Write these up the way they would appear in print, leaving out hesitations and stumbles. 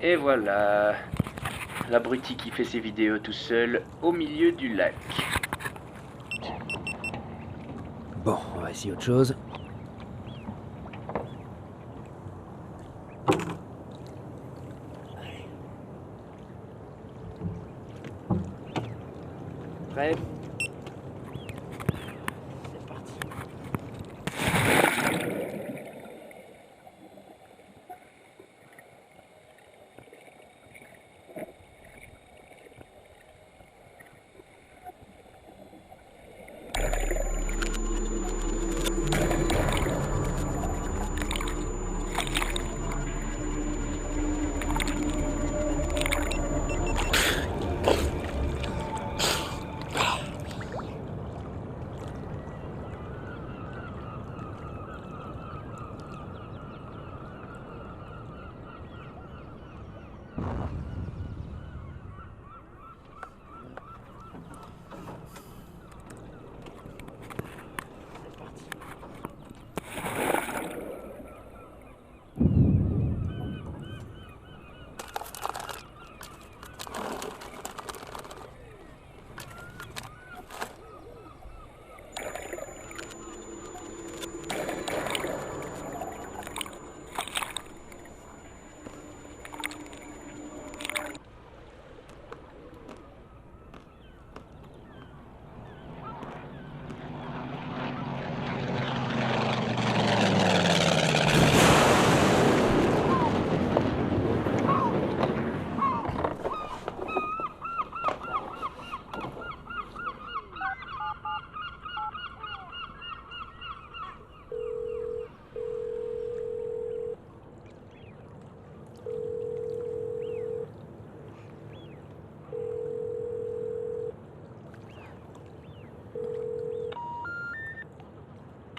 Et voilà, l'abruti qui fait ses vidéos tout seul au milieu du lac. Bon, on va essayer autre chose. Allez. Prêt? C'est parti.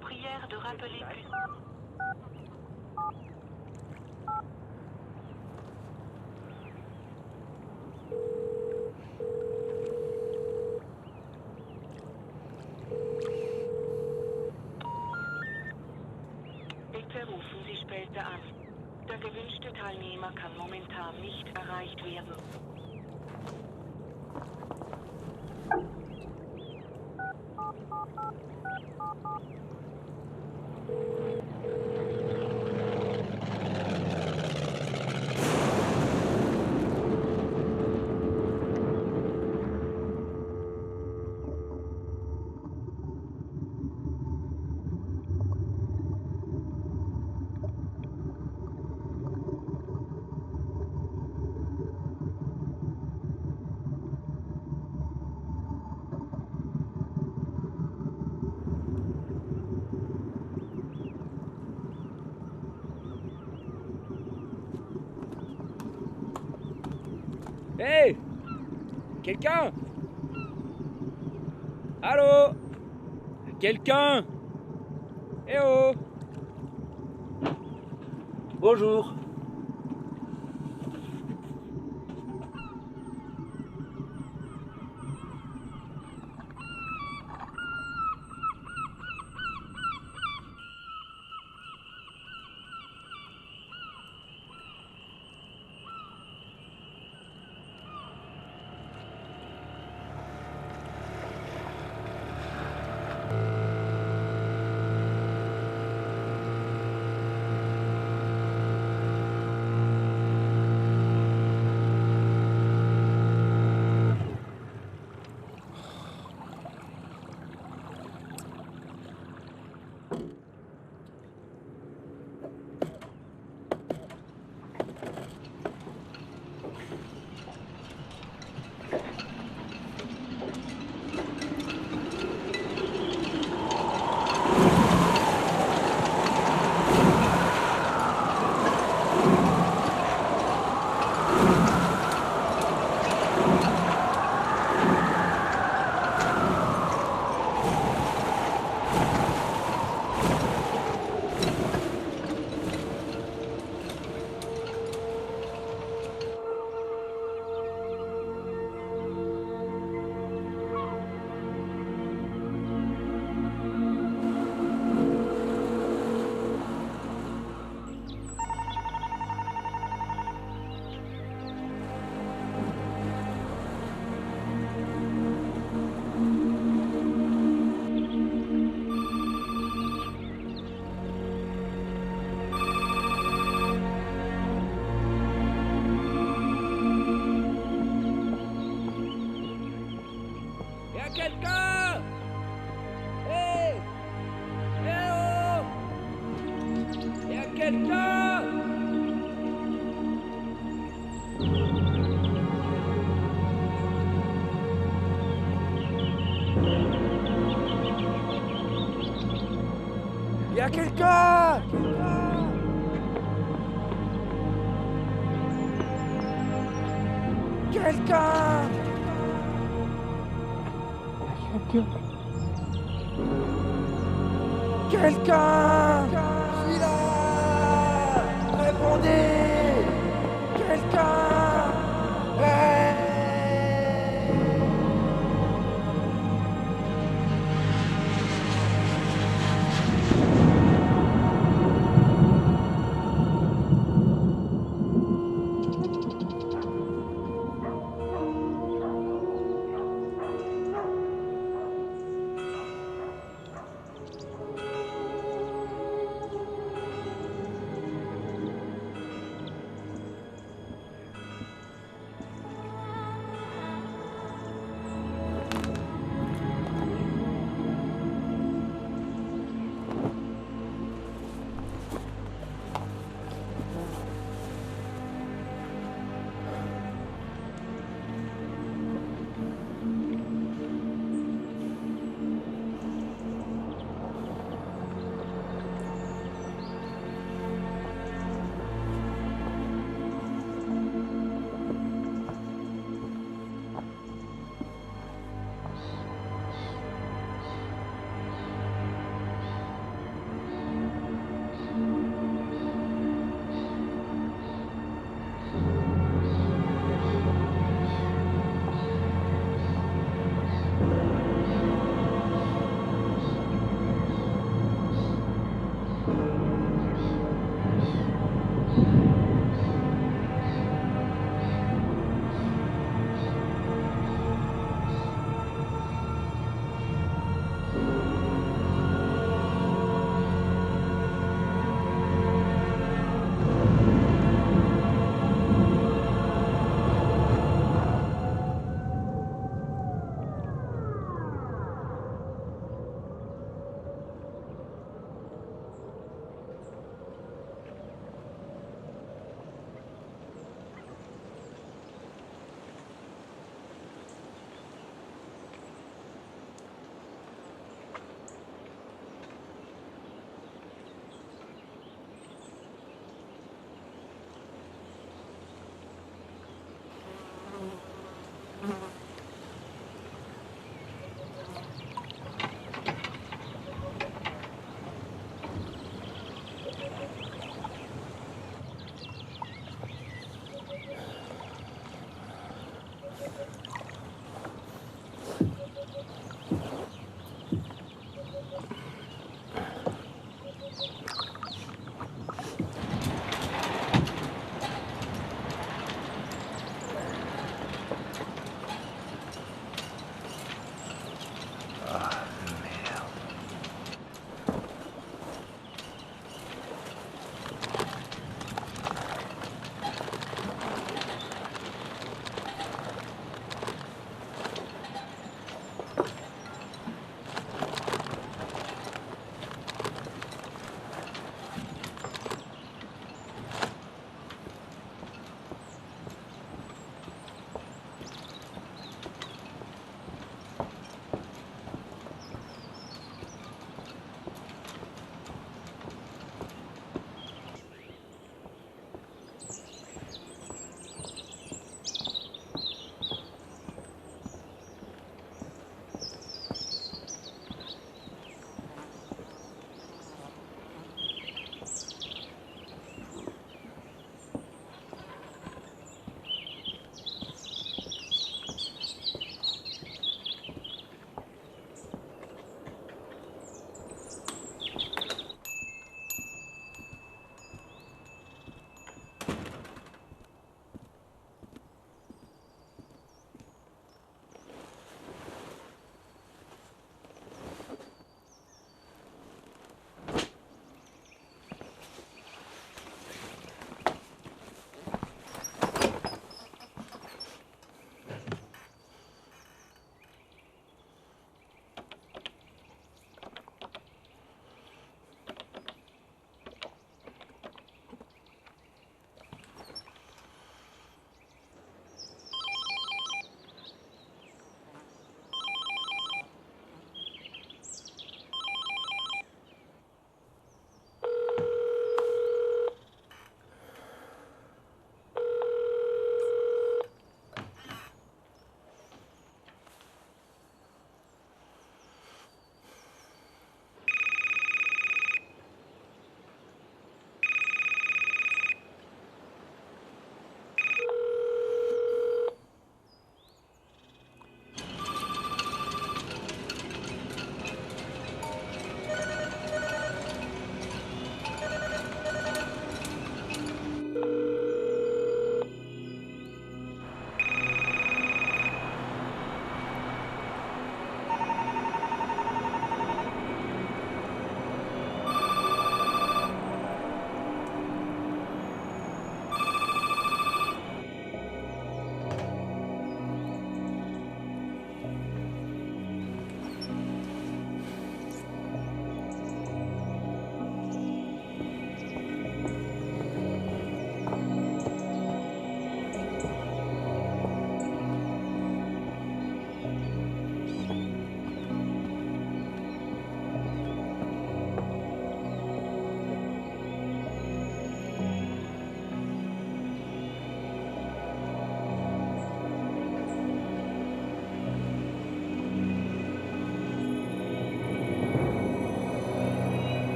Prière de rappeler plus. Bitte rufen Sie später an. Der gewünschte Teilnehmer kann momentan nicht erreicht werden. Hey! Quelqu'un? Allô? Quelqu'un? Eh oh! Bonjour. Quelqu'un! Y a quelqu'un! Quelqu'un! Quelqu'un! Je suis là! Répondez! Quelqu'un! Ouais.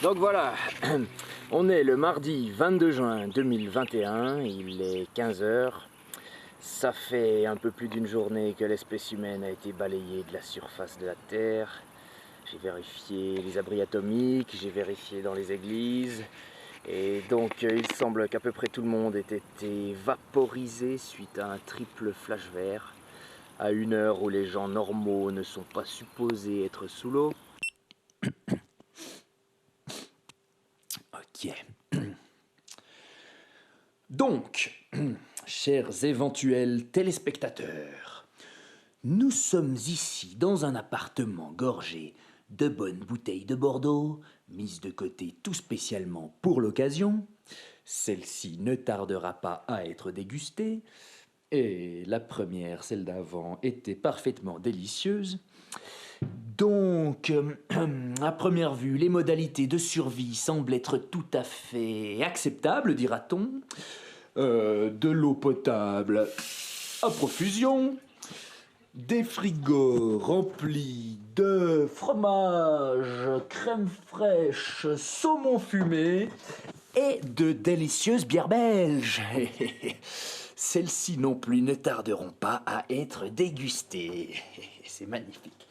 Donc voilà, on est le mardi 22 juin 2021, il est 15 heures. Ça fait un peu plus d'une journée que l'espèce humaine a été balayée de la surface de la Terre. J'ai vérifié les abris atomiques, j'ai vérifié dans les églises. Et donc il semble qu'à peu près tout le monde ait été vaporisé suite à un triple flash vert, à une heure où les gens normaux ne sont pas supposés être sous l'eau. Ok. Donc, chers éventuels téléspectateurs, nous sommes ici dans un appartement gorgé de bonnes bouteilles de Bordeaux, mises de côté tout spécialement pour l'occasion. Celle-ci ne tardera pas à être dégustée. Et la première, celle d'avant, était parfaitement délicieuse. Donc, à première vue, les modalités de survie semblent être tout à fait acceptables, dira-t-on. De l'eau potable à profusion, des frigos remplis de fromage, crème fraîche, saumon fumé et de délicieuses bières belges. Celles-ci non plus ne tarderont pas à être dégustées. C'est magnifique.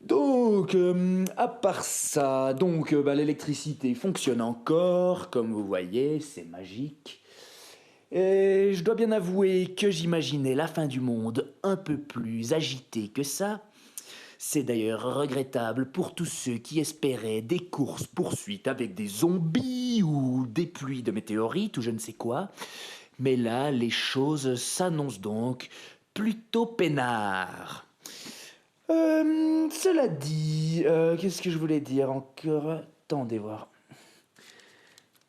Donc, à part ça, l'électricité fonctionne encore, comme vous voyez, c'est magique. Et je dois bien avouer que j'imaginais la fin du monde un peu plus agitée que ça. C'est d'ailleurs regrettable pour tous ceux qui espéraient des courses-poursuites avec des zombies ou des pluies de météorites ou je ne sais quoi. Mais là, les choses s'annoncent donc plutôt peinard. Cela dit, qu'est-ce que je voulais dire encore? Attendez voir.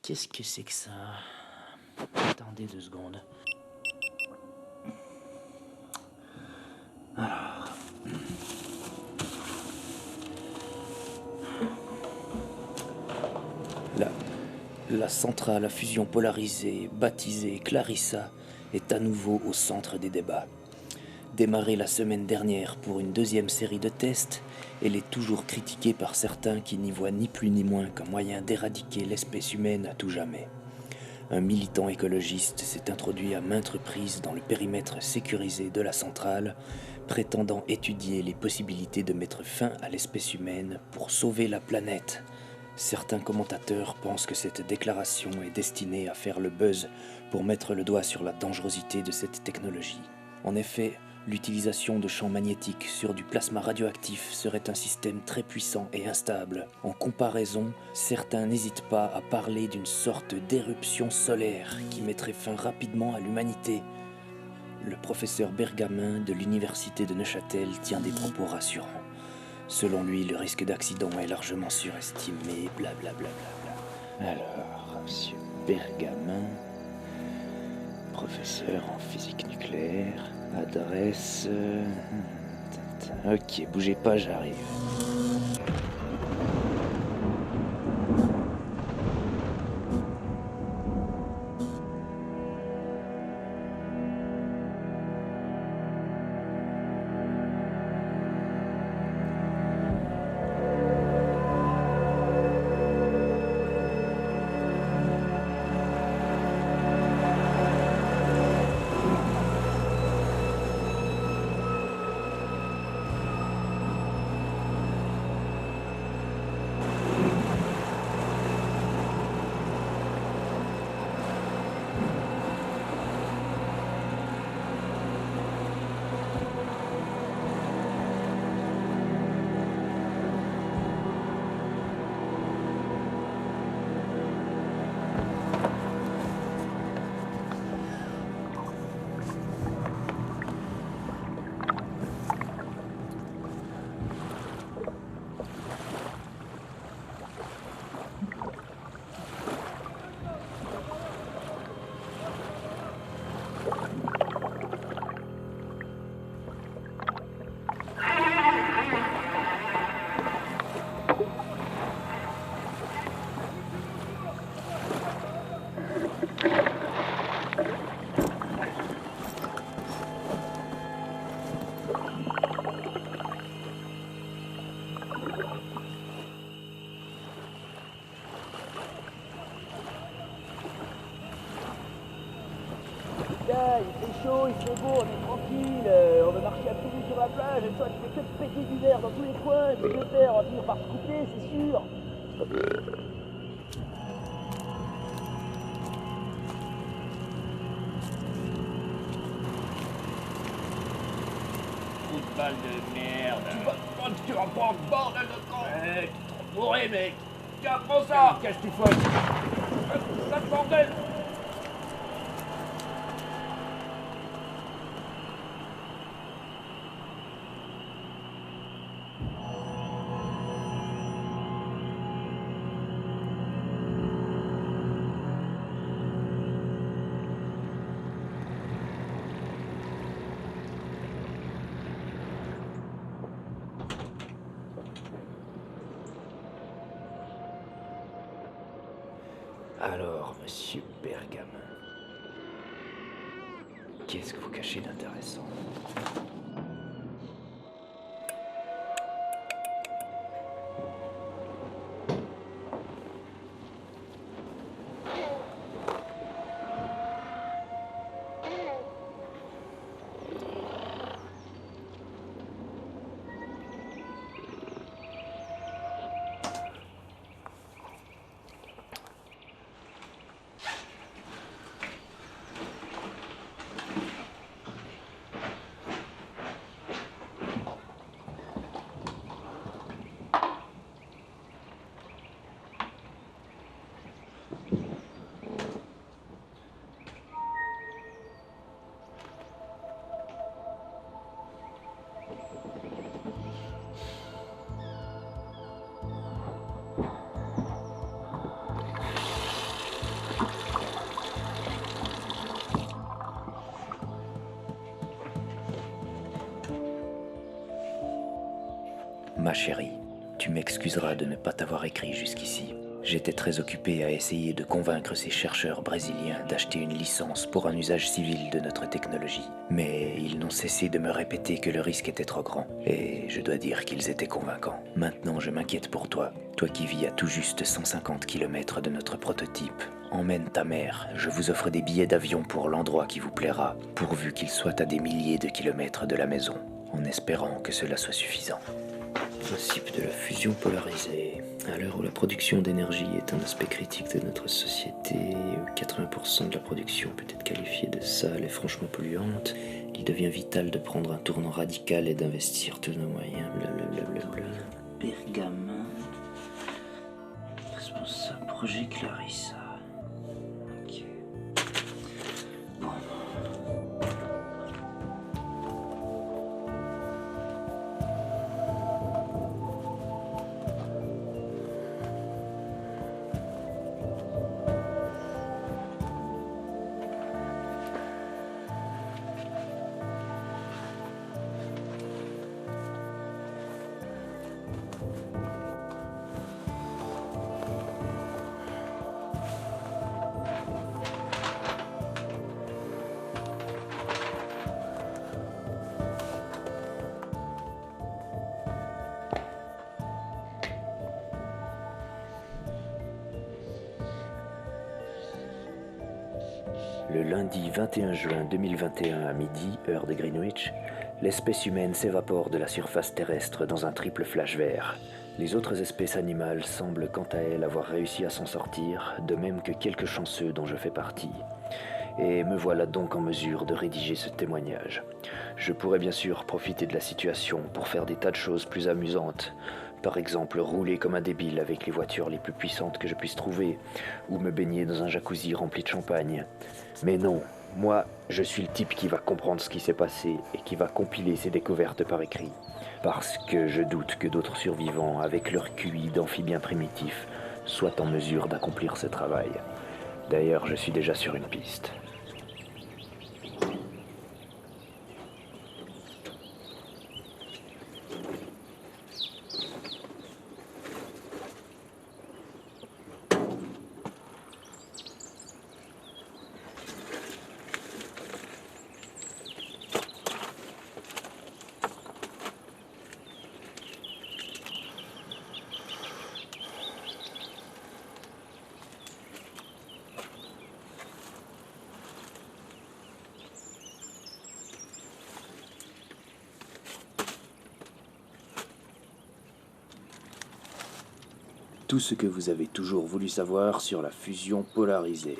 Qu'est-ce que c'est que ça? Attendez 2 secondes. Alors. La centrale à fusion polarisée, baptisée Clarissa, est à nouveau au centre des débats. Démarrée la semaine dernière pour une 2e série de tests, elle est toujours critiquée par certains qui n'y voient ni plus ni moins qu'un moyen d'éradiquer l'espèce humaine à tout jamais. Un militant écologiste s'est introduit à maintes reprises dans le périmètre sécurisé de la centrale, prétendant étudier les possibilités de mettre fin à l'espèce humaine pour sauver la planète. Certains commentateurs pensent que cette déclaration est destinée à faire le buzz pour mettre le doigt sur la dangerosité de cette technologie. En effet, l'utilisation de champs magnétiques sur du plasma radioactif serait un système très puissant et instable. En comparaison, certains n'hésitent pas à parler d'une sorte d'éruption solaire qui mettrait fin rapidement à l'humanité. Le professeur Bergamin de l'université de Neuchâtel tient des propos rassurants. Selon lui, le risque d'accident est largement surestimé, blablabla. Alors, monsieur Bergamin, professeur en physique nucléaire, adresse... Ok, bougez pas, j'arrive. il fait chaud, il fait beau, on est tranquille, on veut marcher à pieds nus sur la plage, et toi tu fais que de péter du verre dans tous les coins, et puis je vais on va finir par se couper, c'est sûr. Coup de balle de merde. Tu vas prendre bordel de camp. Ouais, trop bourré, mec. Tiens, prends ça. Qu'est-ce que tu fous? Ça, bordel. Alors, monsieur Bergamin, qu'est-ce que vous cachez d'intéressant? Ma chérie, tu m'excuseras de ne pas t'avoir écrit jusqu'ici. J'étais très occupé à essayer de convaincre ces chercheurs brésiliens d'acheter une licence pour un usage civil de notre technologie. Mais ils n'ont cessé de me répéter que le risque était trop grand. Et je dois dire qu'ils étaient convaincants. Maintenant, je m'inquiète pour toi. Toi qui vis à tout juste 150 km de notre prototype. Emmène ta mère. Je vous offre des billets d'avion pour l'endroit qui vous plaira, pourvu qu'il soit à des milliers de kilomètres de la maison, en espérant que cela soit suffisant. Principe de la fusion polarisée. À l'heure où la production d'énergie est un aspect critique de notre société, 80% de la production peut être qualifiée de sale et franchement polluante, il devient vital de prendre un tournant radical et d'investir tous nos moyens. Blablabla. Bergamin. Responsable projet Clarissa. Ok. Bon. Le lundi 21 juin 2021 à midi, heure de Greenwich, l'espèce humaine s'évapore de la surface terrestre dans un triple flash vert. Les autres espèces animales semblent quant à elles avoir réussi à s'en sortir, de même que quelques chanceux dont je fais partie. Et me voilà donc en mesure de rédiger ce témoignage. Je pourrais bien sûr profiter de la situation pour faire des tas de choses plus amusantes. Par exemple, rouler comme un débile avec les voitures les plus puissantes que je puisse trouver, ou me baigner dans un jacuzzi rempli de champagne. Mais non, moi, je suis le type qui va comprendre ce qui s'est passé et qui va compiler ses découvertes par écrit. Parce que je doute que d'autres survivants, avec leur QI d'amphibiens primitifs, soient en mesure d'accomplir ce travail. D'ailleurs, je suis déjà sur une piste. Tout ce que vous avez toujours voulu savoir sur la fusion polarisée.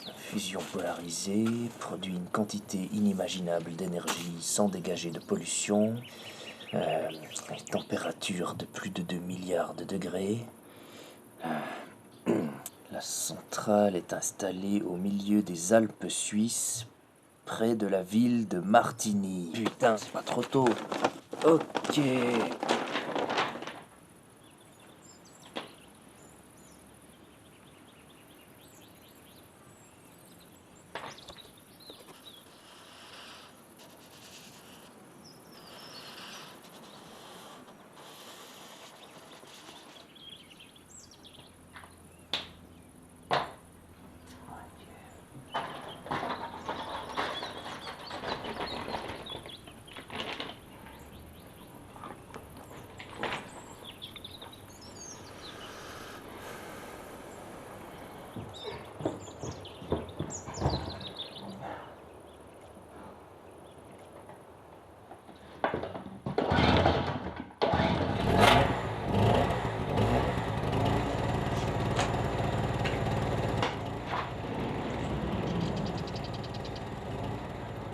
La fusion polarisée produit une quantité inimaginable d'énergie sans dégager de pollution, une température de plus de 2 milliards de degrés. La centrale est installée au milieu des Alpes suisses, près de la ville de Martigny. Putain, c'est pas trop tôt. Ok.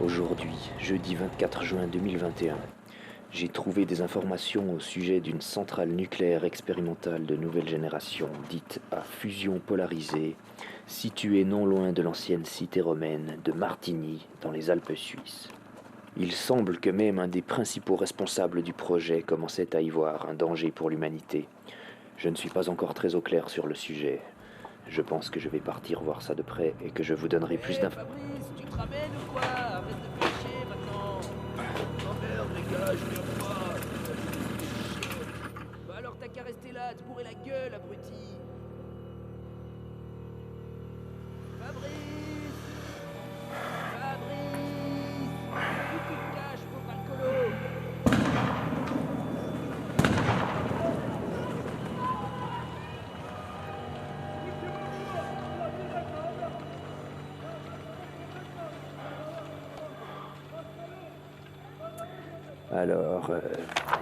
Aujourd'hui, jeudi 24 juin 2021, j'ai trouvé des informations au sujet d'une centrale nucléaire expérimentale de nouvelle génération, dite à fusion polarisée, située non loin de l'ancienne cité romaine de Martigny, dans les Alpes suisses. Il semble que même un des principaux responsables du projet commençait à y voir un danger pour l'humanité. Je ne suis pas encore très au clair sur le sujet. Je pense que je vais partir voir ça de près et que je vous donnerai plus d'informations. Fabrice, tu te ramènes ou quoi? Arrête de faire chier maintenant. Oh merde les gars, je viens pas. Bah alors t'as qu'à rester là, te bourrer la gueule, abruti. Fabrice, où tu te caches, pauvre alcoolo? Alors,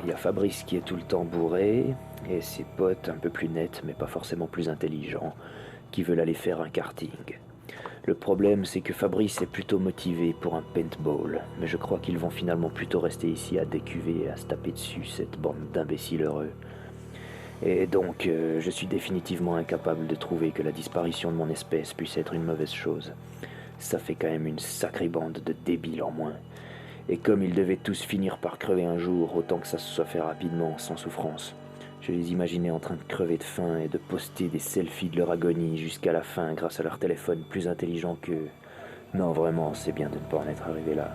il y a Fabrice qui est tout le temps bourré, et ses potes un peu plus nets, mais pas forcément plus intelligents, qui veulent aller faire un karting. Le problème, c'est que Fabrice est plutôt motivé pour un paintball, mais je crois qu'ils vont finalement plutôt rester ici à décuver et à se taper dessus, cette bande d'imbéciles heureux. Et donc, je suis définitivement incapable de trouver que la disparition de mon espèce puisse être une mauvaise chose. Ça fait quand même une sacrée bande de débiles en moins. Et comme ils devaient tous finir par crever un jour, autant que ça se soit fait rapidement, sans souffrance. Je les imaginais en train de crever de faim et de poster des selfies de leur agonie jusqu'à la fin grâce à leur téléphone plus intelligent qu'eux. Non, vraiment, c'est bien de ne pas en être arrivé là.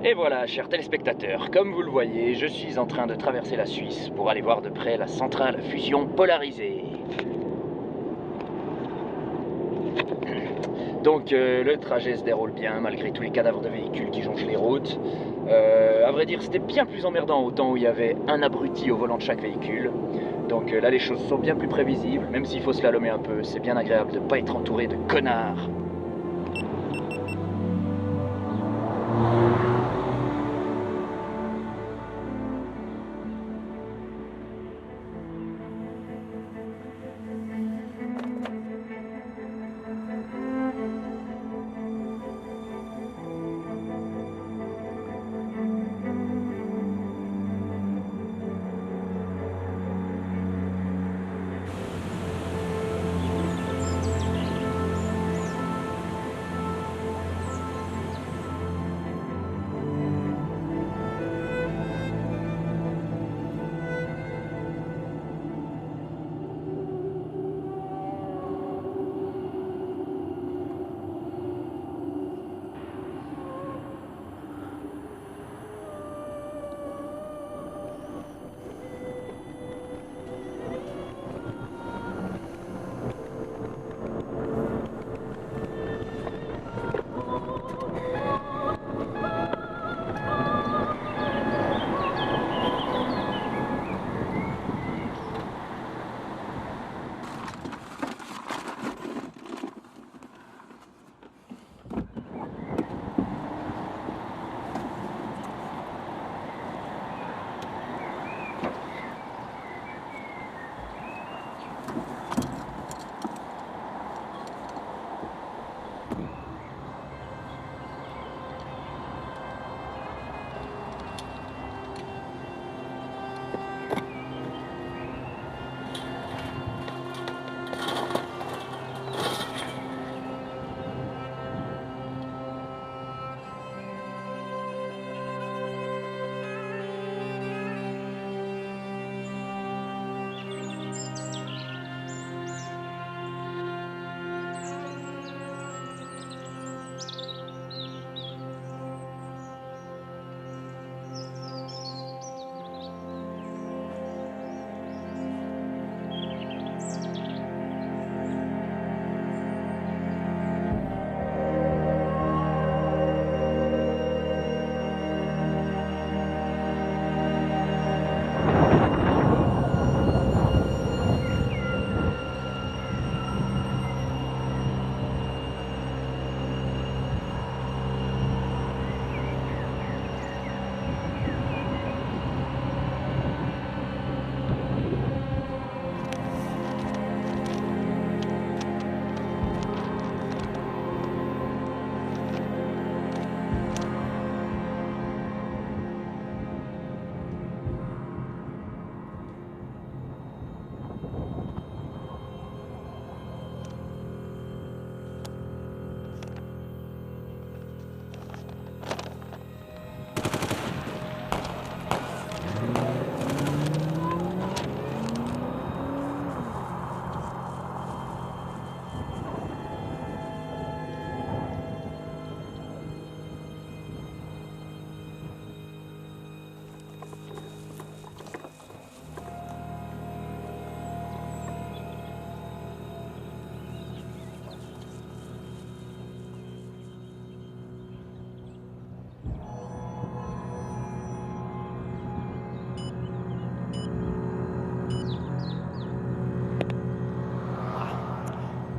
Et voilà, chers téléspectateurs, comme vous le voyez, je suis en train de traverser la Suisse pour aller voir de près la centrale à fusion polarisée. Donc le trajet se déroule bien malgré tous les cadavres de véhicules qui jonchent les routes. À vrai dire, c'était bien plus emmerdant au temps où il y avait un abruti au volant de chaque véhicule. Donc là, les choses sont bien plus prévisibles, même s'il faut slalomer un peu. C'est bien agréable de ne pas être entouré de connards.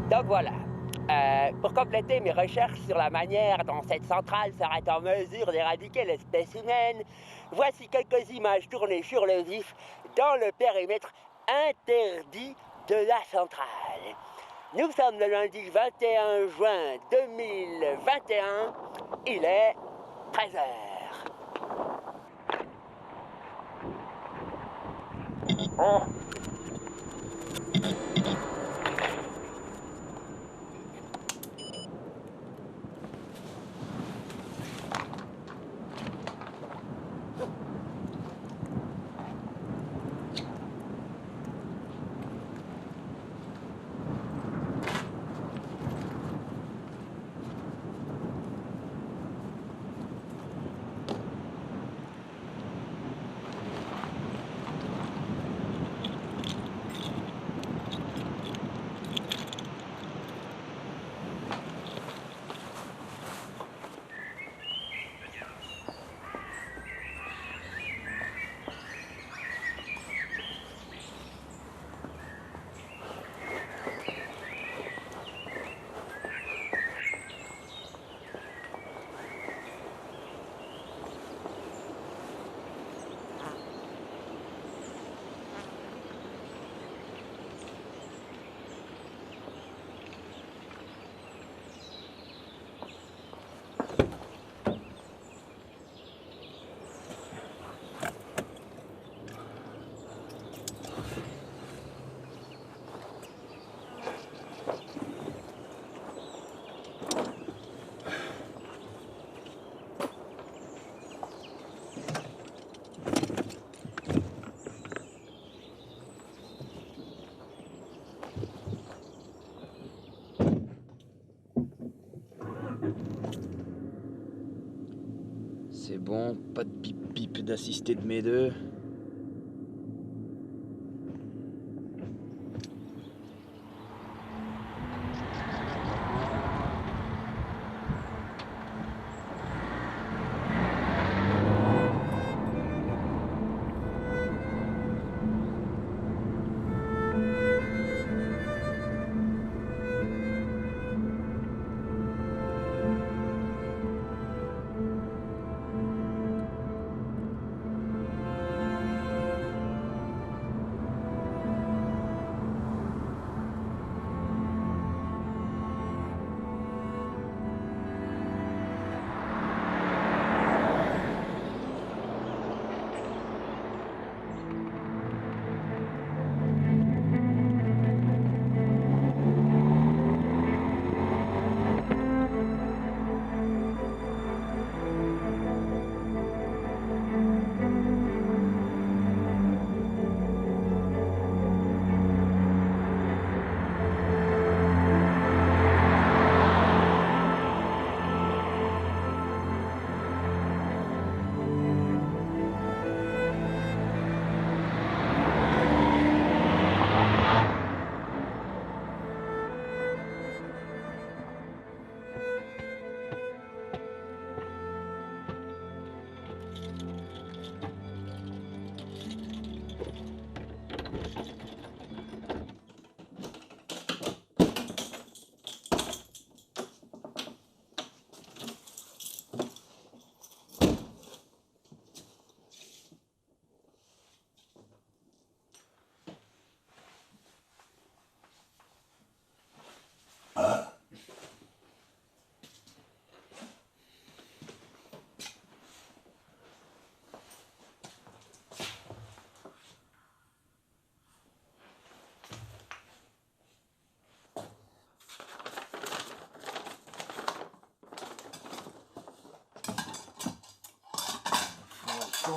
Donc voilà, pour compléter mes recherches sur la manière dont cette centrale serait en mesure d'éradiquer l'espèce humaine, voici quelques images tournées sur le vif dans le périmètre interdit de la centrale. Nous sommes le lundi 21 juin 2021, il est 13h. Oh. bon, pas de bip-bip d'assisté de mes deux.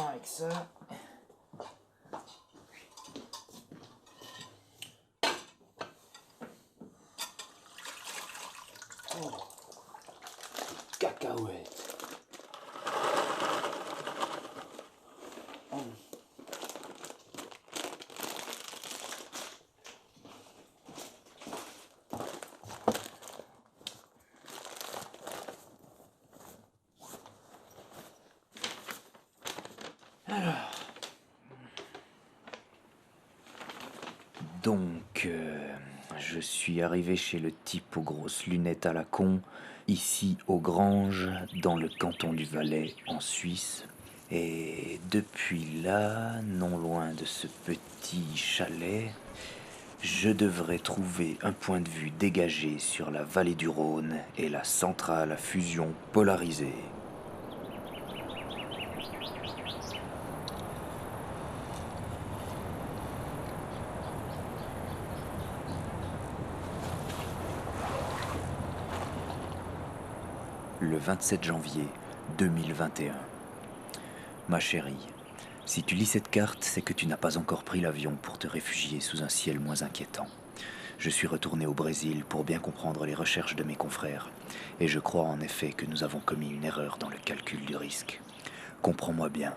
Avec ça. Oh. Cacahuètes. Oh. Donc, je suis arrivé chez le type aux grosses lunettes à la con, ici aux Granges, dans le canton du Valais, en Suisse. Et depuis là, non loin de ce petit chalet, je devrais trouver un point de vue dégagé sur la vallée du Rhône et la centrale à fusion polarisée. Le 27 janvier 2021. Ma chérie, si tu lis cette carte, c'est que tu n'as pas encore pris l'avion pour te réfugier sous un ciel moins inquiétant. Je suis retourné au Brésil pour bien comprendre les recherches de mes confrères, et je crois en effet que nous avons commis une erreur dans le calcul du risque. Comprends-moi bien,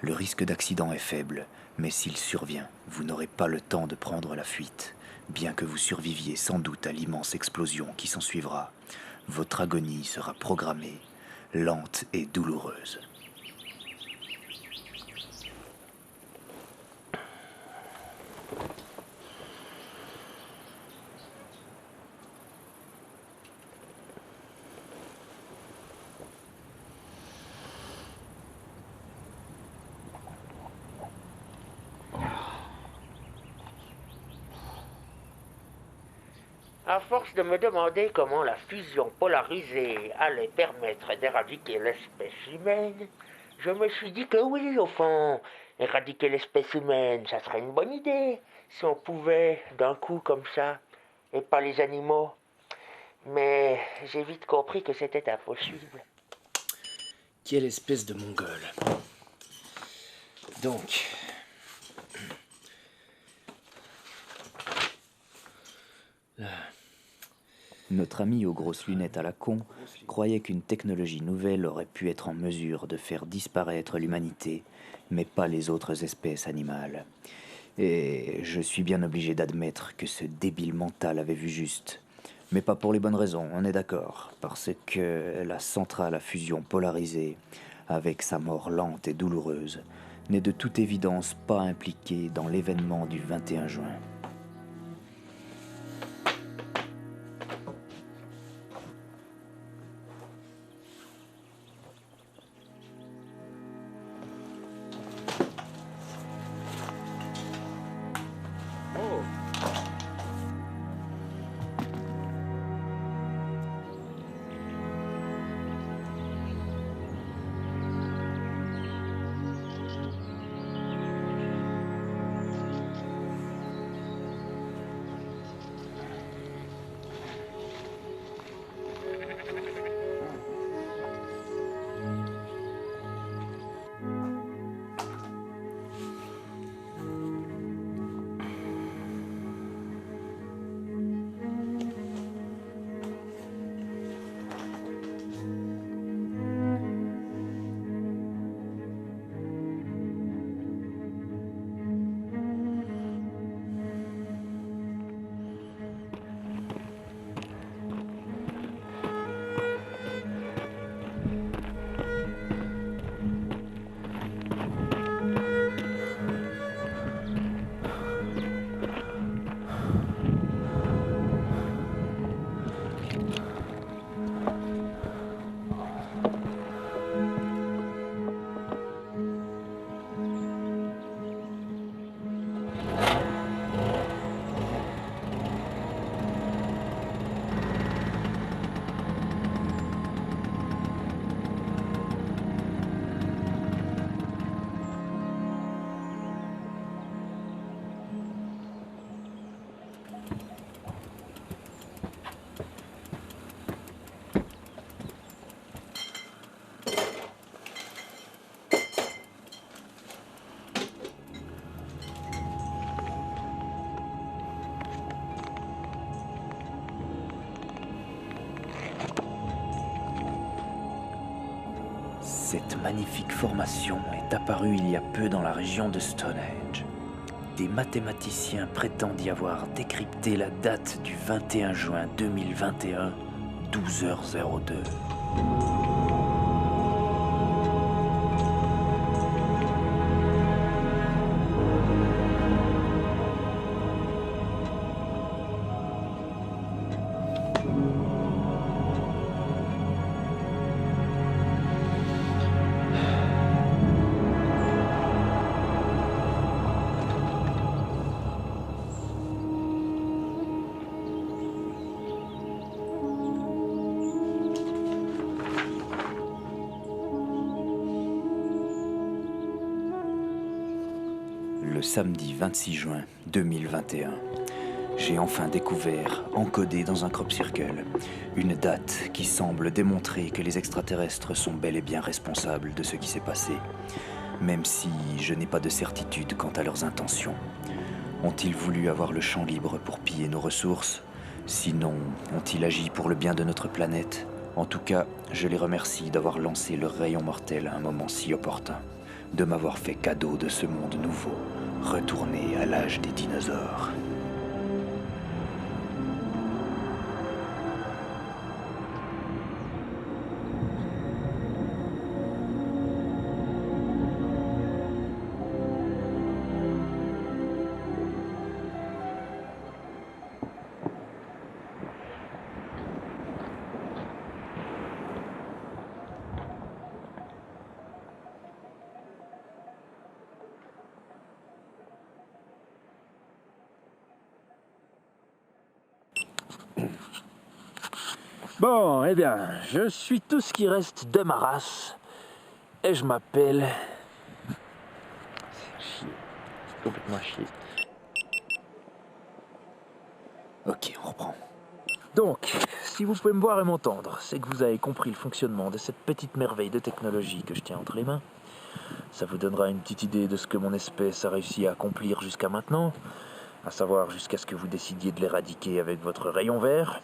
le risque d'accident est faible, mais s'il survient, vous n'aurez pas le temps de prendre la fuite, bien que vous surviviez sans doute à l'immense explosion qui s'ensuivra. Votre agonie sera programmée, lente et douloureuse. À force de me demander comment la fusion polarisée allait permettre d'éradiquer l'espèce humaine, je me suis dit que oui, au fond, éradiquer l'espèce humaine, ça serait une bonne idée, si on pouvait, d'un coup comme ça, et pas les animaux. Mais j'ai vite compris que c'était impossible. Quelle espèce de mongol. Donc... Notre ami aux grosses lunettes à la con croyait qu'une technologie nouvelle aurait pu être en mesure de faire disparaître l'humanité, mais pas les autres espèces animales. Et je suis bien obligé d'admettre que ce débile mental avait vu juste. Mais pas pour les bonnes raisons, on est d'accord, parce que la centrale à fusion polarisée, avec sa mort lente et douloureuse, n'est de toute évidence pas impliquée dans l'événement du 21 juin. Cette magnifique formation est apparue il y a peu dans la région de Stonehenge. Des mathématiciens prétendent y avoir décrypté la date du 21 juin 2021, 12h02. Le samedi 26 juin 2021, j'ai enfin découvert, encodé dans un crop circle, une date qui semble démontrer que les extraterrestres sont bel et bien responsables de ce qui s'est passé, même si je n'ai pas de certitude quant à leurs intentions. Ont-ils voulu avoir le champ libre pour piller nos ressources? Sinon, ont-ils agi pour le bien de notre planète? En tout cas, je les remercie d'avoir lancé leur rayon mortel à un moment si opportun, de m'avoir fait cadeau de ce monde nouveau, retourné à l'âge des dinosaures. Bon, eh bien, je suis tout ce qui reste de ma race. Et je m'appelle... C'est complètement chier. Ok, on reprend. Donc, si vous pouvez me voir et m'entendre, c'est que vous avez compris le fonctionnement de cette petite merveille de technologie que je tiens entre les mains. Ça vous donnera une petite idée de ce que mon espèce a réussi à accomplir jusqu'à maintenant, à savoir jusqu'à ce que vous décidiez de l'éradiquer avec votre rayon vert.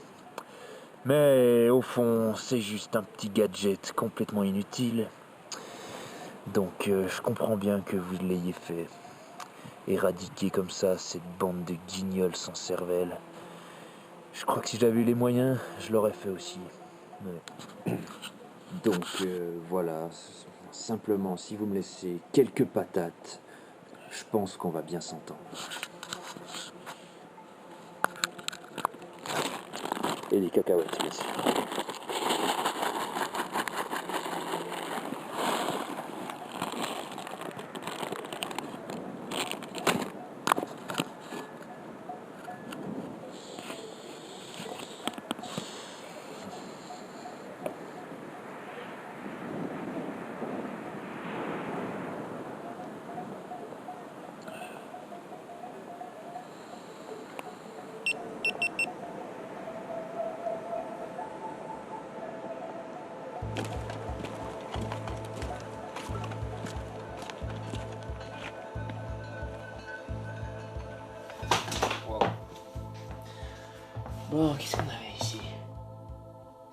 Mais au fond, c'est juste un petit gadget complètement inutile. Donc je comprends bien que vous l'ayez fait. Éradiquer comme ça cette bande de guignols sans cervelle. Je crois que si j'avais eu les moyens, je l'aurais fait aussi. Ouais. Donc voilà, simplement si vous me laissez quelques patates, je pense qu'on va bien s'entendre. Et des cacahuètes, bien sûr. Bon, qu'est-ce qu'on avait ici?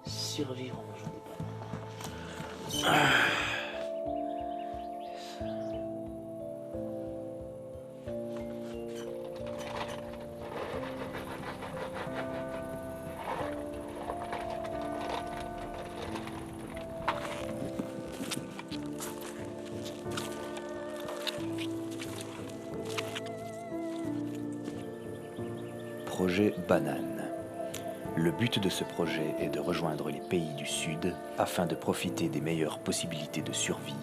Survivre en mangeant des bananes. Projet Banane. Le but de ce projet est de rejoindre les pays du Sud afin de profiter des meilleures possibilités de survie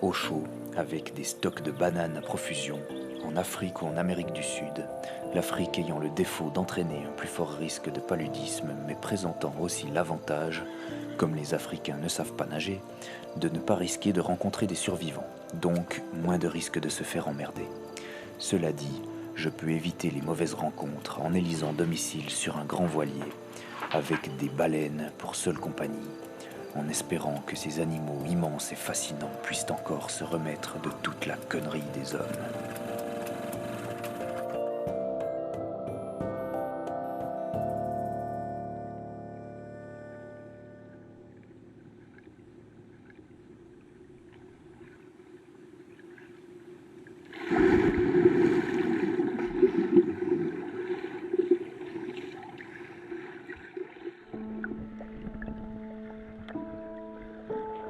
au chaud avec des stocks de bananes à profusion en Afrique ou en Amérique du Sud, l'Afrique ayant le défaut d'entraîner un plus fort risque de paludisme mais présentant aussi l'avantage, comme les Africains ne savent pas nager, de ne pas risquer de rencontrer des survivants, donc moins de risque de se faire emmerder. Cela dit, je peux éviter les mauvaises rencontres en élisant domicile sur un grand voilier, avec des baleines pour seule compagnie, en espérant que ces animaux immenses et fascinants puissent encore se remettre de toute la connerie des hommes.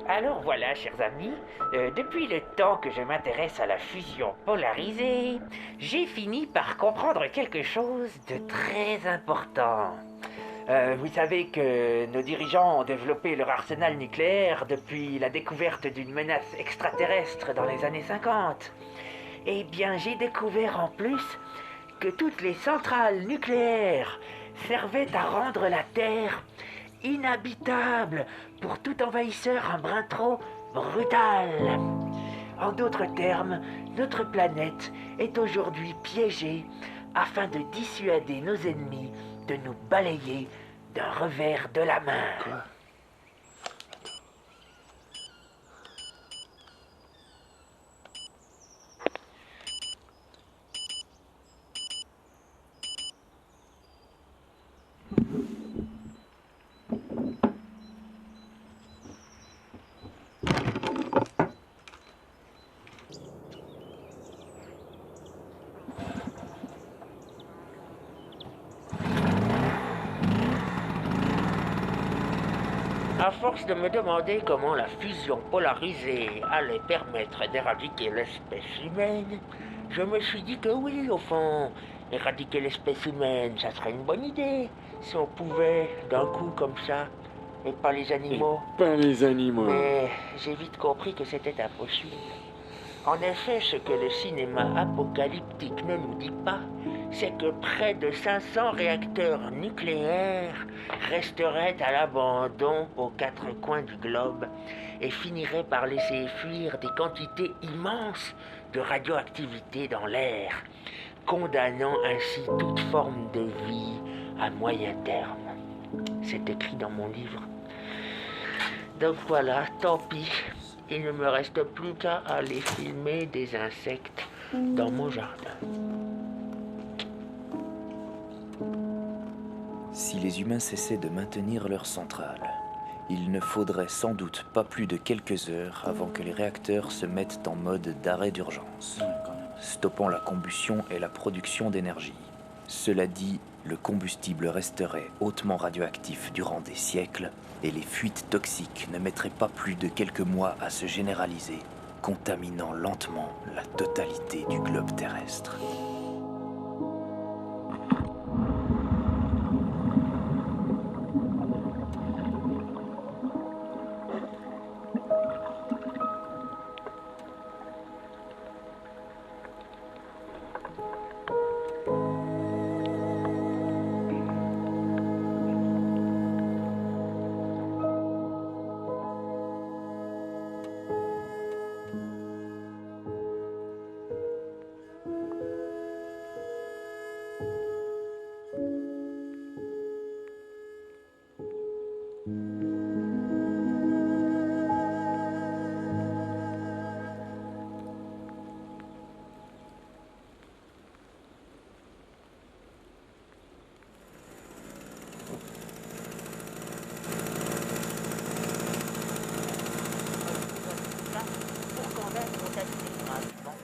Alors voilà, chers amis, depuis le temps que je m'intéresse à la fusion polarisée, j'ai fini par comprendre quelque chose de très important. Vous savez que nos dirigeants ont développé leur arsenal nucléaire depuis la découverte d'une menace extraterrestre dans les années 50. Eh bien, j'ai découvert en plus que toutes les centrales nucléaires servaient à rendre la Terre inhabitable pour tout envahisseur un brin trop brutal. En d'autres termes, notre planète est aujourd'hui piégée afin de dissuader nos ennemis de nous balayer d'un revers de la main. Quoi ? À force de me demander comment la fusion polarisée allait permettre d'éradiquer l'espèce humaine, je me suis dit que oui, au fond, éradiquer l'espèce humaine, ça serait une bonne idée, si on pouvait, d'un coup comme ça, et pas les animaux. Pas les animaux. Mais j'ai vite compris que c'était impossible. En effet, ce que le cinéma apocalyptique ne nous dit pas, c'est que près de 500 réacteurs nucléaires resteraient à l'abandon aux quatre coins du globe et finiraient par laisser fuir des quantités immenses de radioactivité dans l'air, condamnant ainsi toute forme de vie à moyen terme. C'est écrit dans mon livre. Donc voilà, tant pis. Il ne me reste plus qu'à aller filmer des insectes dans mon jardin. Si les humains cessaient de maintenir leur centrale, il ne faudrait sans doute pas plus de quelques heures avant que les réacteurs se mettent en mode d'arrêt d'urgence, stoppant la combustion et la production d'énergie. Cela dit, le combustible resterait hautement radioactif durant des siècles et les fuites toxiques ne mettraient pas plus de quelques mois à se généraliser, contaminant lentement la totalité du globe terrestre.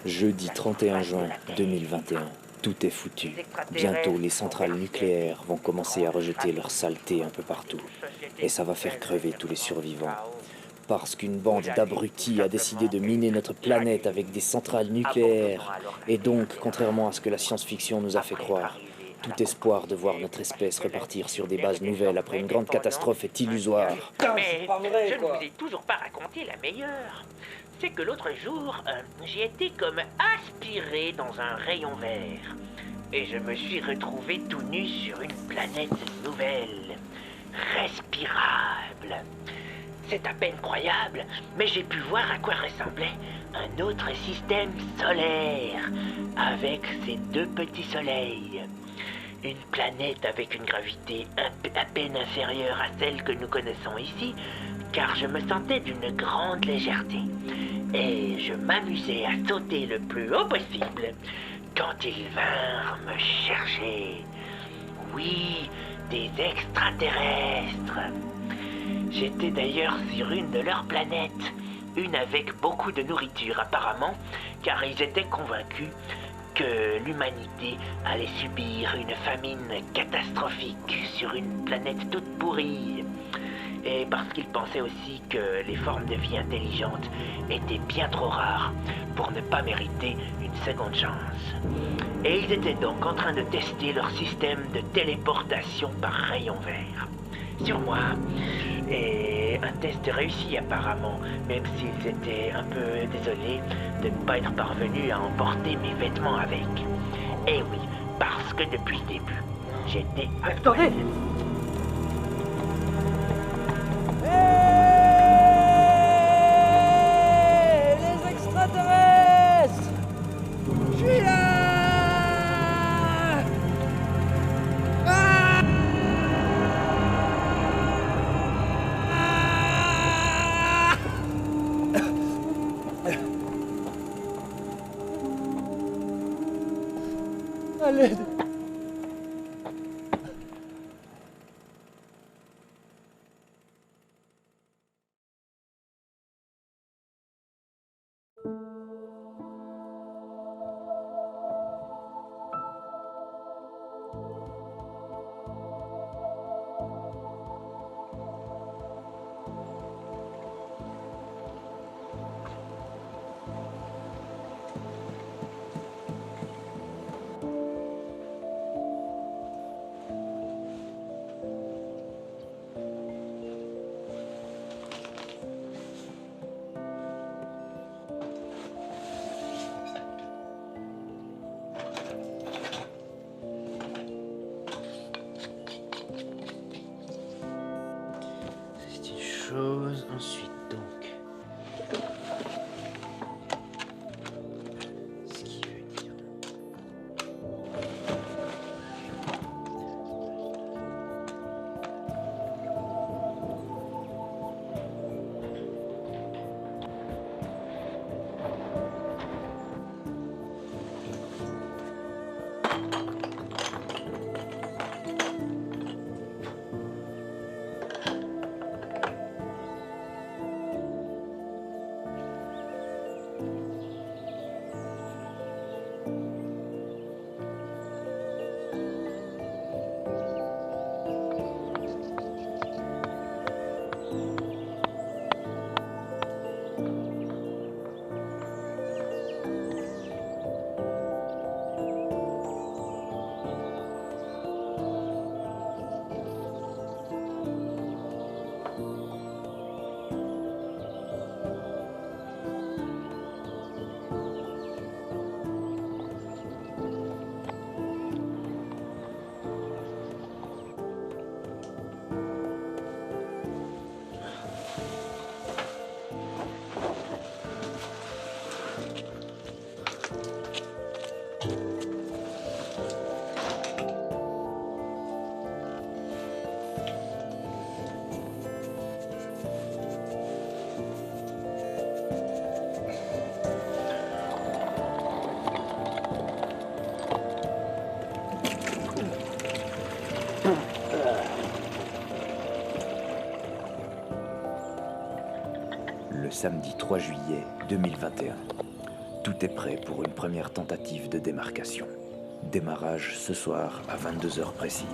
Jeudi 31 juin 2021, tout est foutu. Bientôt, les centrales nucléaires vont commencer à rejeter leur saleté un peu partout. Et ça va faire crever tous les survivants. Parce qu'une bande d'abrutis a décidé de miner notre planète avec des centrales nucléaires. Et donc, contrairement à ce que la science-fiction nous a fait croire, tout espoir de voir notre espèce repartir sur des bases nouvelles après une grande catastrophe est illusoire. Mais je ne vous ai toujours pas raconté la meilleure. C'est que l'autre jour, j'ai été comme aspiré dans un rayon vert. Et je me suis retrouvé tout nu sur une planète nouvelle, respirable. C'est à peine croyable, mais j'ai pu voir à quoi ressemblait un autre système solaire, avec ses deux petits soleils. Une planète avec une gravité à peine inférieure à celle que nous connaissons ici, car je me sentais d'une grande légèreté. Et je m'amusais à sauter le plus haut possible quand ils vinrent me chercher. Oui, des extraterrestres. J'étais d'ailleurs sur une de leurs planètes, une avec beaucoup de nourriture apparemment, car ils étaient convaincus que l'humanité allait subir une famine catastrophique sur une planète toute pourrie. Et parce qu'ils pensaient aussi que les formes de vie intelligentes étaient bien trop rares pour ne pas mériter une seconde chance. Et ils étaient donc en train de tester leur système de téléportation par rayon vert sur moi. Et un test réussi apparemment, même s'ils étaient un peu désolés de ne pas être parvenus à emporter mes vêtements avec. Et oui, parce que depuis le début, j'étais... Attendez! Les extraterrestres! Je suis là! Ah! À l'aide! Ensuite donc, ce qui veut dire samedi 3 juillet 2021. Tout est prêt pour une première tentative de démarcation. Démarrage ce soir à 22h précises.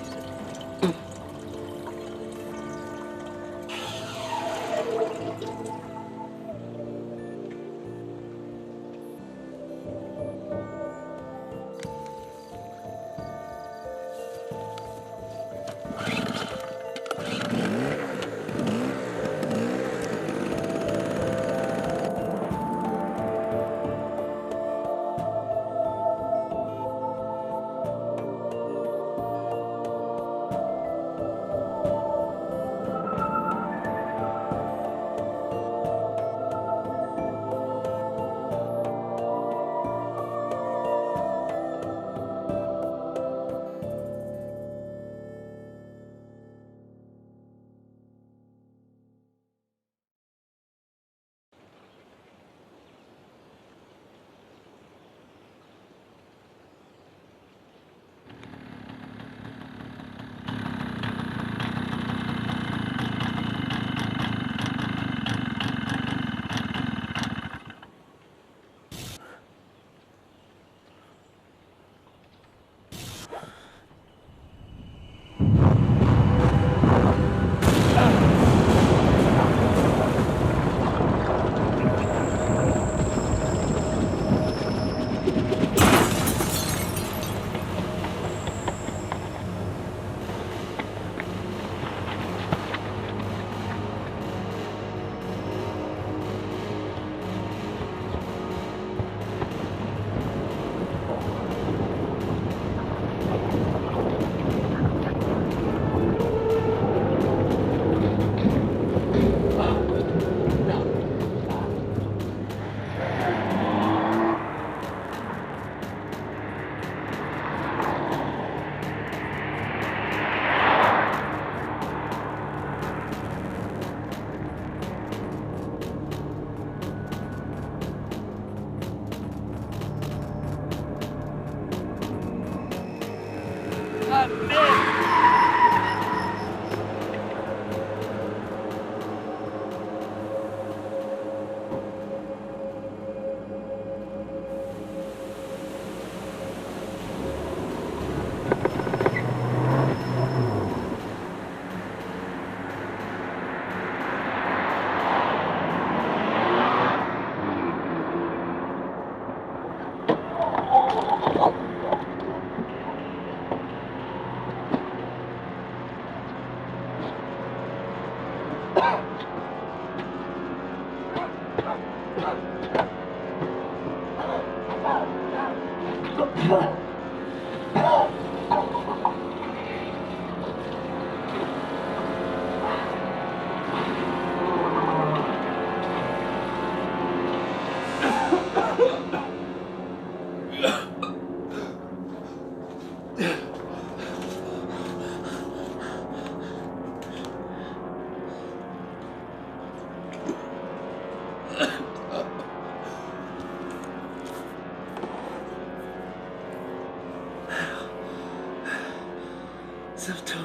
Symptômes.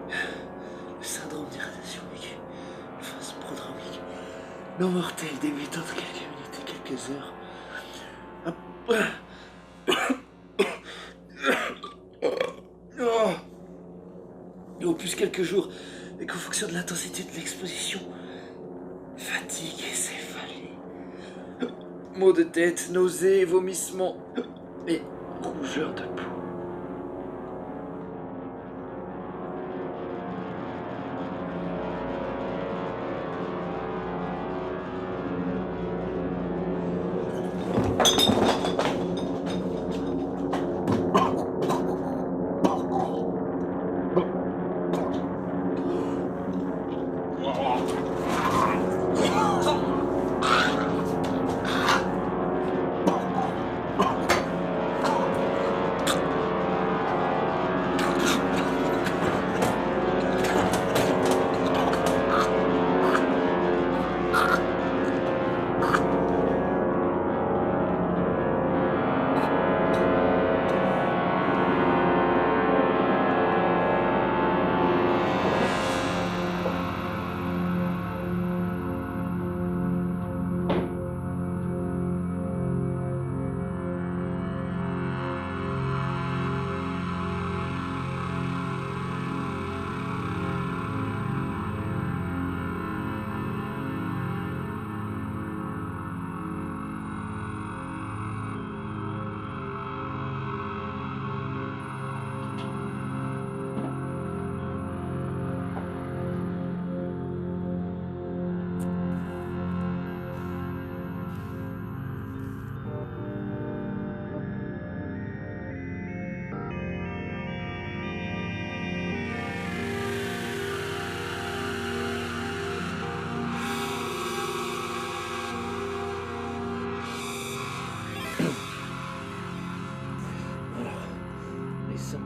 Le syndrome d'irradiation aiguë, phase prodromique, non mortel, débutant de quelques minutes et quelques heures. Au plus quelques jours, et qu'en fonction de l'intensité de l'exposition, fatigue et céphalie, maux de tête, nausées, vomissements et rougeur de peau.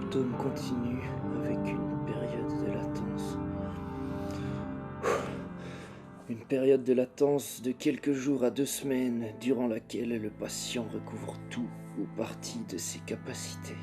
symptômes continuent avec une période de latence. Une période de latence de quelques jours à 2 semaines, durant laquelle le patient recouvre tout ou partie de ses capacités.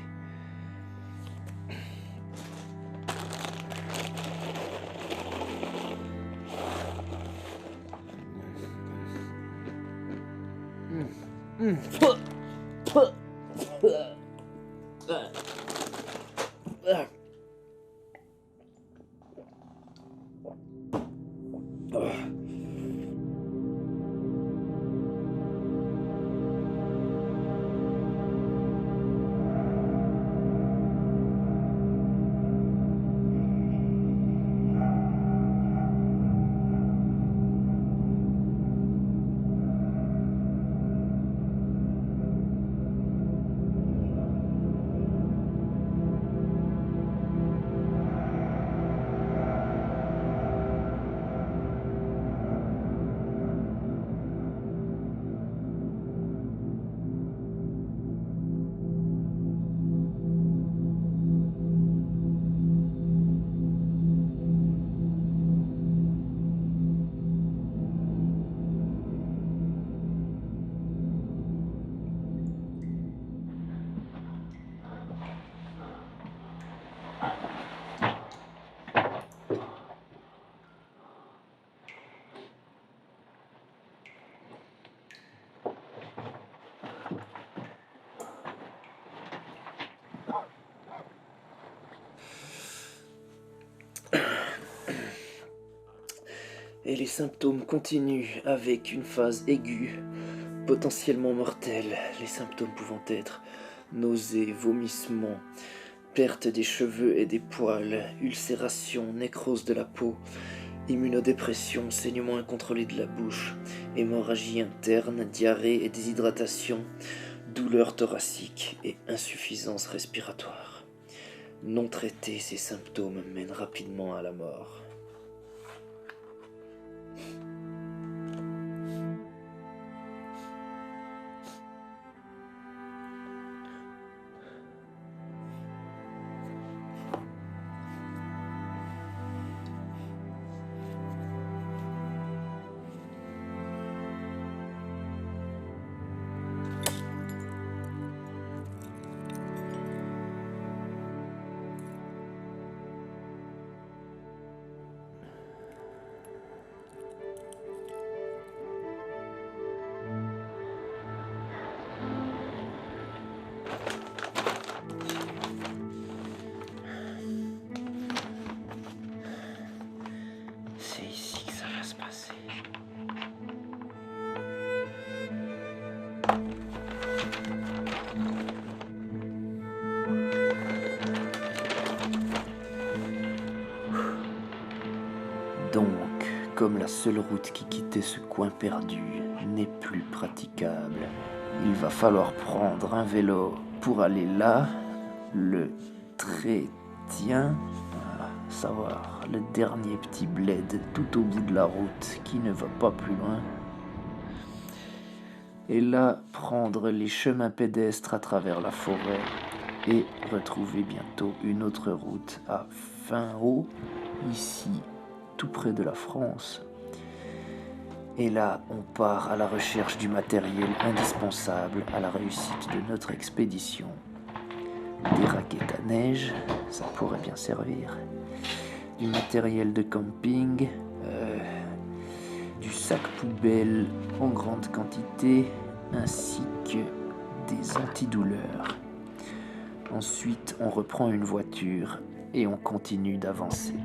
Et les symptômes continuent avec une phase aiguë, potentiellement mortelle, les symptômes pouvant être nausées, vomissements, perte des cheveux et des poils, ulcération, nécrose de la peau, immunodépression, saignement incontrôlé de la bouche, hémorragie interne, diarrhée et déshydratation, douleur thoracique et insuffisance respiratoire. Non traités, ces symptômes mènent rapidement à la mort. C'est ici que ça va se passer. Donc, comme la seule route qui quittait ce coin perdu n'est plus praticable, il va falloir prendre un vélo pour aller là, le Trétien, à savoir le dernier petit bled tout au bout de la route qui ne va pas plus loin. Et là, prendre les chemins pédestres à travers la forêt et retrouver bientôt une autre route à fin haut, ici, tout près de la France. Et là, on part à la recherche du matériel indispensable à la réussite de notre expédition. Des raquettes à neige, ça pourrait bien servir. Du matériel de camping, du sac poubelle en grande quantité, ainsi que des antidouleurs. Ensuite, on reprend une voiture et on continue d'avancer.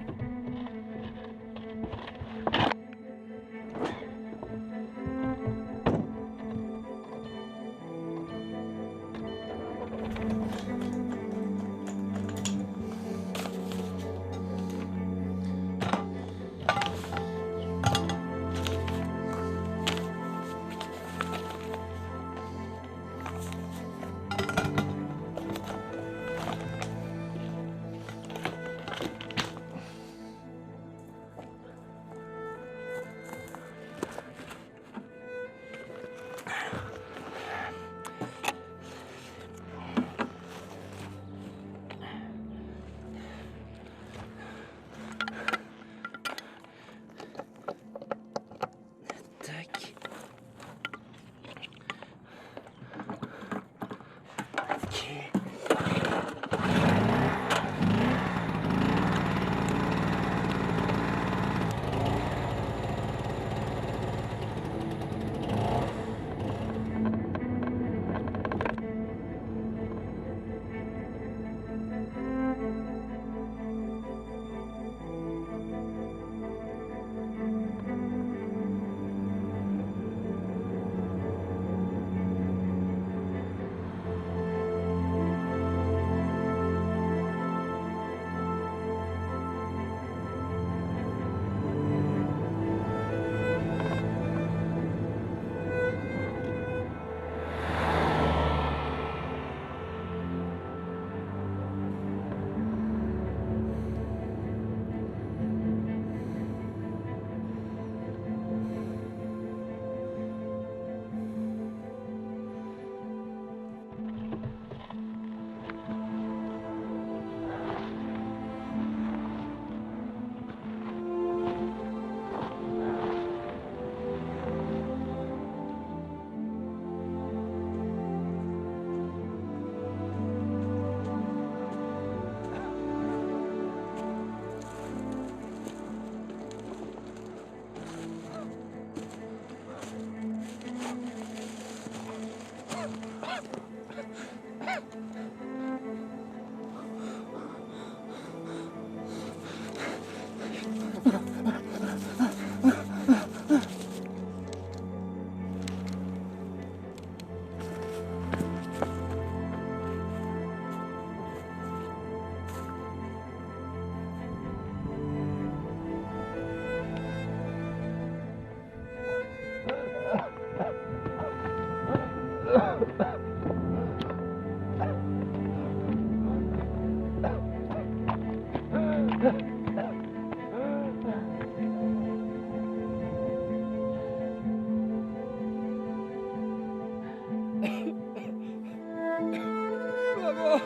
Maman!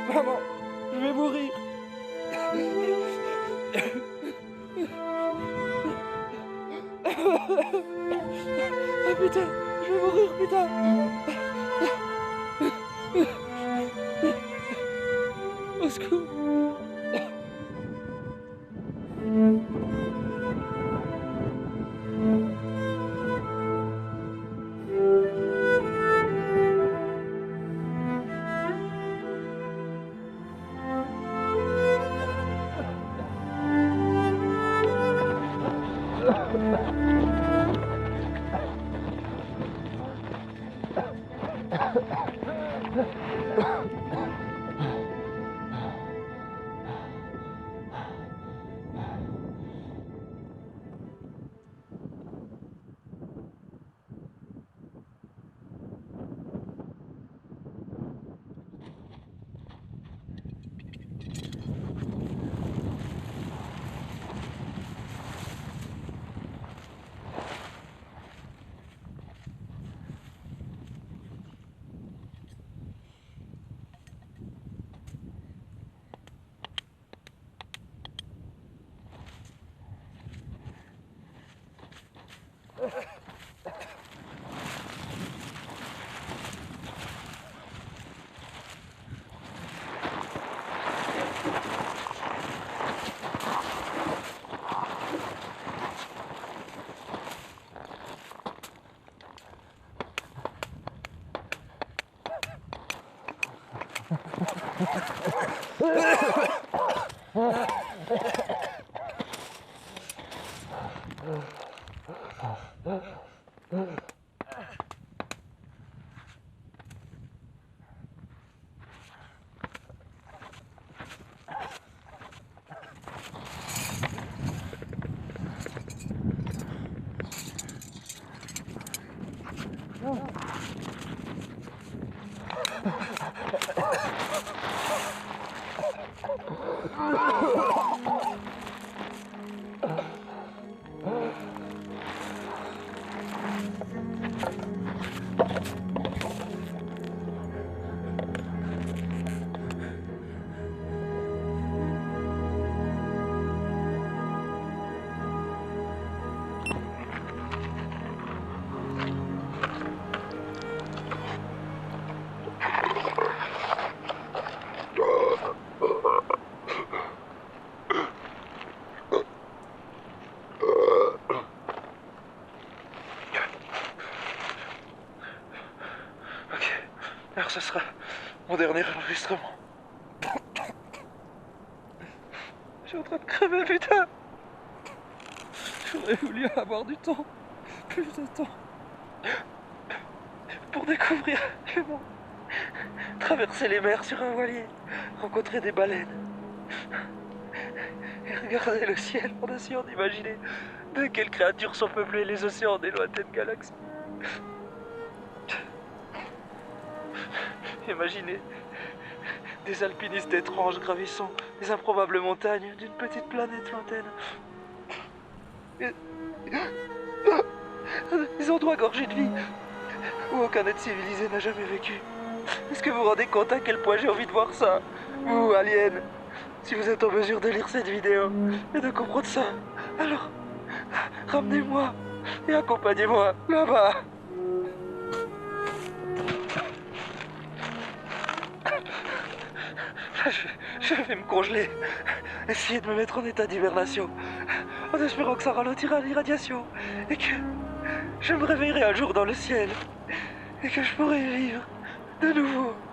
Maman, je vais mourir! Ah putain, je vais mourir, putain! Au secours! Alors ce sera mon dernier enregistrement. Je suis en train de crever, putain. J'aurais voulu avoir du temps, plus de temps, pour découvrir le monde, traverser les mers sur un voilier, rencontrer des baleines, et regarder le ciel en essayant d'imaginer de quelles créatures sont peuplés les océans des lointaines galaxies. Imaginez des alpinistes étranges gravissant les improbables montagnes d'une petite planète lointaine. Des endroits gorgés de vie où aucun être civilisé n'a jamais vécu. Est-ce que vous vous rendez compte à quel point j'ai envie de voir ça? Vous, aliens, si vous êtes en mesure de lire cette vidéo et de comprendre ça, alors ramenez-moi et accompagnez-moi là-bas. Je vais me congeler, essayer de me mettre en état d'hibernation, en espérant que ça ralentira l'irradiation, et que je me réveillerai un jour dans le ciel, et que je pourrai vivre De nouveau.